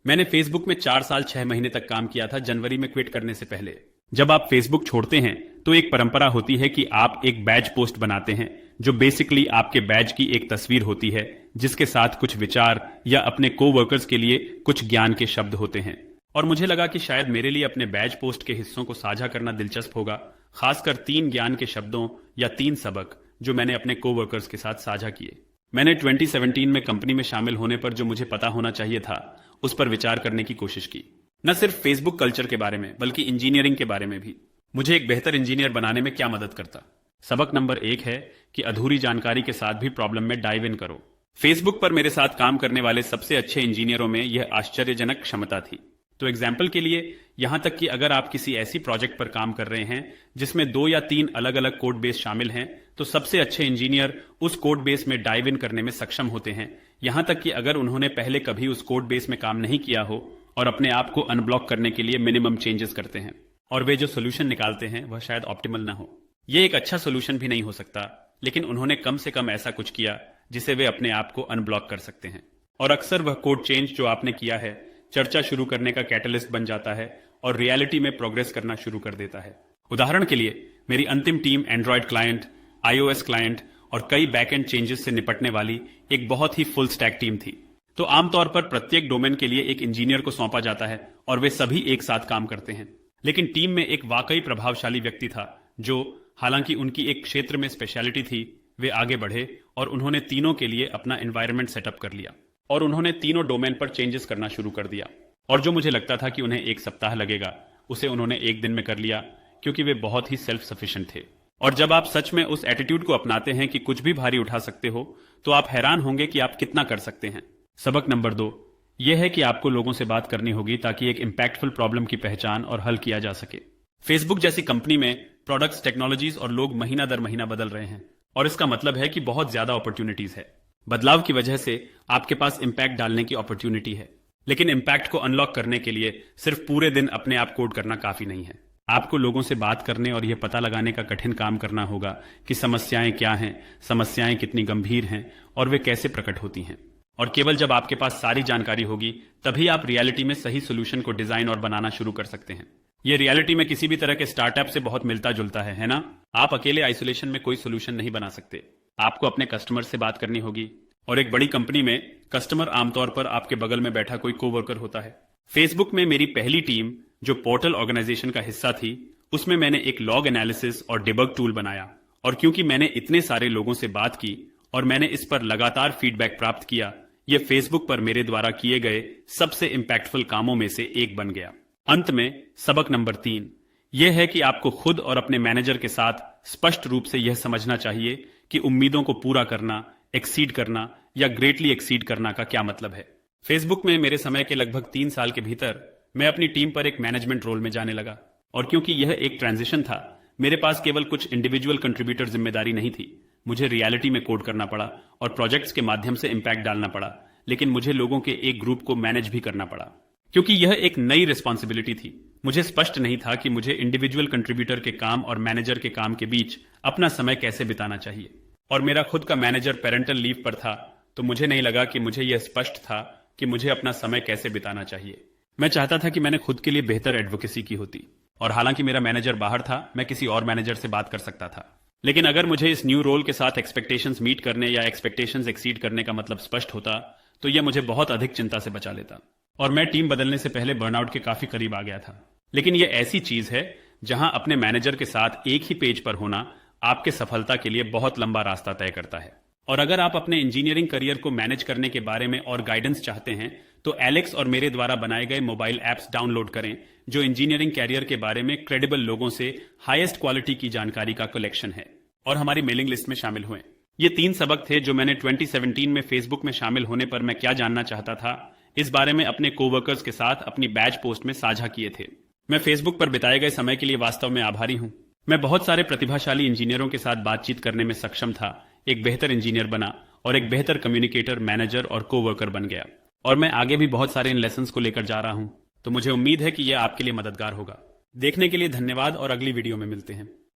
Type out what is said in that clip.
मैंने फेसबुक में 4 साल 6 महीने तक काम किया था, जनवरी में क्विट करने से पहले। जब आप फेसबुक छोड़ते हैं तो एक परंपरा होती है कि आप एक बैज पोस्ट बनाते हैं, जो बेसिकली आपके बैज की एक तस्वीर होती है जिसके साथ कुछ विचार या अपने कोवर्कर्स के लिए कुछ ज्ञान के शब्द होते हैं। और मुझे लगा कि शायद मेरे लिए अपने बैज पोस्ट के हिस्सों को साझा करना दिलचस्प होगा, खासकर 3 ज्ञान के शब्दों या 3 सबक जो मैंने अपने कोवर्कर्स के साथ साझा किए। मैंने 2017 में कंपनी में शामिल होने पर जो मुझे पता होना चाहिए था उस पर विचार करने की कोशिश की। न सिर्फ फेसबुक कल्चर के बारे में बल्कि इंजीनियरिंग के बारे में भी। मुझे एक बेहतर इंजीनियर बनाने में क्या मदद करता। सबक नंबर 1 है कि अधूरी जानकारी के साथ भी प्रॉब्लम में डाइव इन करो। फेसबुक पर मेरे साथ काम करने वाले सबसे अच्छे इंजीनियरों में यह आश्चर्यजनक क्षमता थी। तो एग्जाम्पल के लिए, यहां तक कि अगर आप किसी ऐसी प्रोजेक्ट पर काम कर रहे हैं जिसमें 2 या 3 अलग अलग कोड बेस शामिल हैं, तो सबसे अच्छे इंजीनियर उस कोड बेस में डाइव इन करने में सक्षम होते हैं, यहां तक कि अगर उन्होंने पहले कभी उस कोड बेस में काम नहीं किया हो, और अपने आप को अनब्लॉक करने के लिए मिनिमम चेंजेस करते हैं। और वे जो सोल्यूशन निकालते हैं वह शायद ऑप्टिमल ना हो। यह एक अच्छा सोल्यूशन भी नहीं हो सकता, लेकिन उन्होंने कम से कम ऐसा कुछ किया जिसे वे अपने आप को अनब्लॉक कर सकते हैं। और अक्सर वह कोड चेंज जो आपने किया है चर्चा शुरू करने का कैटलिस्ट बन जाता है और रियलिटी में प्रोग्रेस करना शुरू कर देता है। उदाहरण के लिए, मेरी अंतिम team Android client, iOS client और कई बैकएंड चेंजेस से निपटने वाली एक बहुत ही फुल स्टैक टीम थी। तो आमतौर पर प्रत्येक डोमेन के लिए एक इंजीनियर को सौंपा जाता है और वे सभी एक साथ काम करते हैं। लेकिन टीम में एक वाकई प्रभावशाली व्यक्ति था जो, हालांकि उनकी एक क्षेत्र में स्पेशलिटी थी, वे आगे बढ़े और उन्होंने तीनों के लिए अपना एनवायरनमेंट सेटअप कर लिया और उन्होंने तीनों डोमेन पर चेंजेस करना शुरू कर दिया। और जो मुझे लगता था कि उन्हें 1 सप्ताह लगेगा, उसे उन्होंने 1 दिन में कर लिया, क्योंकि वे बहुत ही सेल्फ सफिशिएंट थे। और जब आप सच में उस एटीट्यूड को अपनाते हैं कि कुछ भी भारी उठा सकते हो, तो आप हैरान होंगे कि आप कितना कर सकते हैं। सबक नंबर 2 यह है कि आपको लोगों से बात करनी होगी ताकि एक इंपैक्टफुल प्रॉब्लम की पहचान और हल किया जा सके। फेसबुक जैसी कंपनी में प्रोडक्ट्स, टेक्नोलॉजीज और लोग महीना दर महीना बदल रहे हैं, और इसका मतलब है कि बहुत ज्यादा अपॉर्चुनिटीज है। बदलाव की वजह से आपके पास इंपैक्ट डालने की अपॉर्चुनिटी है, लेकिन इंपैक्ट को अनलॉक करने के लिए सिर्फ पूरे दिन अपने आप कोड करना काफी नहीं है। आपको लोगों से बात करने और यह पता लगाने का कठिन काम करना होगा कि समस्याएं क्या हैं, समस्याएं कितनी गंभीर हैं और वे कैसे प्रकट होती हैं। और केवल जब आपके पास सारी जानकारी होगी, तभी आप रियलिटी में सही सोल्यूशन को डिजाइन और बनाना शुरू कर सकते हैं। यह रियलिटी में किसी भी तरह के स्टार्टअप से बहुत मिलता जुलता है ना? आप अकेले आइसोलेशन में कोई सोल्यूशन नहीं बना सकते। आपको अपने कस्टमर से बात करनी होगी, और एक बड़ी कंपनी में कस्टमर आमतौर पर आपके बगल में बैठा कोई कोवर्कर होता है। फेसबुक में मेरी पहली टीम, जो पोर्टल ऑर्गेनाइजेशन का हिस्सा थी, उसमें मैंने एक लॉग एनालिसिस और डिबग टूल बनाया। और क्योंकि मैंने इतने सारे लोगों से बात की और मैंने इस पर लगातार फीडबैक प्राप्त किया, यह फेसबुक पर मेरे द्वारा किए गए सबसे इंपैक्टफुल कामों में से एक बन गया। अंत में सबक नंबर 3 यह है कि आपको खुद और अपने मैनेजर के साथ स्पष्ट रूप से यह समझना चाहिए कि उम्मीदों को पूरा करना, एक्सीड करना या ग्रेटली एक्सीड करना का क्या मतलब है। फेसबुक में मेरे समय के लगभग 3 साल के भीतर मैं अपनी टीम पर एक मैनेजमेंट रोल में जाने लगा, और क्योंकि यह एक ट्रांजिशन था, मेरे पास केवल कुछ इंडिविजुअल कंट्रीब्यूटर जिम्मेदारी नहीं थी। मुझे रियलिटी में कोड करना पड़ा और प्रोजेक्ट्स के माध्यम से इंपैक्ट डालना पड़ा, लेकिन मुझे लोगों के एक ग्रुप को मैनेज भी करना पड़ा। क्योंकि यह एक नई रिस्पॉन्सिबिलिटी थी, मुझे स्पष्ट नहीं था कि मुझे इंडिविजुअल कंट्रीब्यूटर के काम और मैनेजर के काम के बीच अपना समय कैसे बिताना चाहिए। और मेरा खुद का मैनेजर पेरेंटल लीव पर था, तो मुझे नहीं लगा कि मुझे यह स्पष्ट था कि मुझे अपना समय कैसे बिताना चाहिए। मैं चाहता था कि मैंने खुद के लिए बेहतर एडवोकेसी की होती, और हालांकि मेरा मैनेजर बाहर था, मैं किसी और मैनेजर से बात कर सकता था। लेकिन अगर मुझे इस न्यू रोल के साथ एक्सपेक्टेशंस मीट करने या एक्सपेक्टेशंस एक्सीड करने का मतलब स्पष्ट होता, तो यह मुझे बहुत अधिक चिंता से बचा लेता, और मैं टीम बदलने से पहले बर्नआउट के काफी करीब आ गया था। लेकिन यह ऐसी चीज है जहां अपने मैनेजर के साथ एक ही पेज पर होना आपके सफलता के लिए बहुत लंबा रास्ता तय करता है। और अगर आप अपने इंजीनियरिंग करियर को मैनेज करने के बारे में और गाइडेंस चाहते हैं, तो एलेक्स और मेरे द्वारा बनाए गए मोबाइल ऐप्स डाउनलोड करें, जो इंजीनियरिंग कैरियर के बारे में क्रेडिबल लोगों से हाईएस्ट क्वालिटी की जानकारी का कलेक्शन है, और हमारी मेलिंग लिस्ट में शामिल हुए। ये 3 सबक थे जो मैंने 2017 में फेसबुक में शामिल होने पर मैं क्या जानना चाहता था, इस बारे में अपने कोवर्कर्स के साथ अपनी बैच पोस्ट में साझा किए थे। मैं फेसबुक पर बिताए गए समय के लिए वास्तव में आभारी हूं। मैं बहुत सारे प्रतिभाशाली इंजीनियरों के साथ बातचीत करने में सक्षम था, एक बेहतर इंजीनियर बना और एक बेहतर कम्युनिकेटर, मैनेजर और कोवर्कर बन गया। और मैं आगे भी बहुत सारे इन लेसन्स को लेकर जा रहा हूं, तो मुझे उम्मीद है कि यह आपके लिए मददगार होगा। देखने के लिए धन्यवाद और अगली वीडियो में मिलते हैं।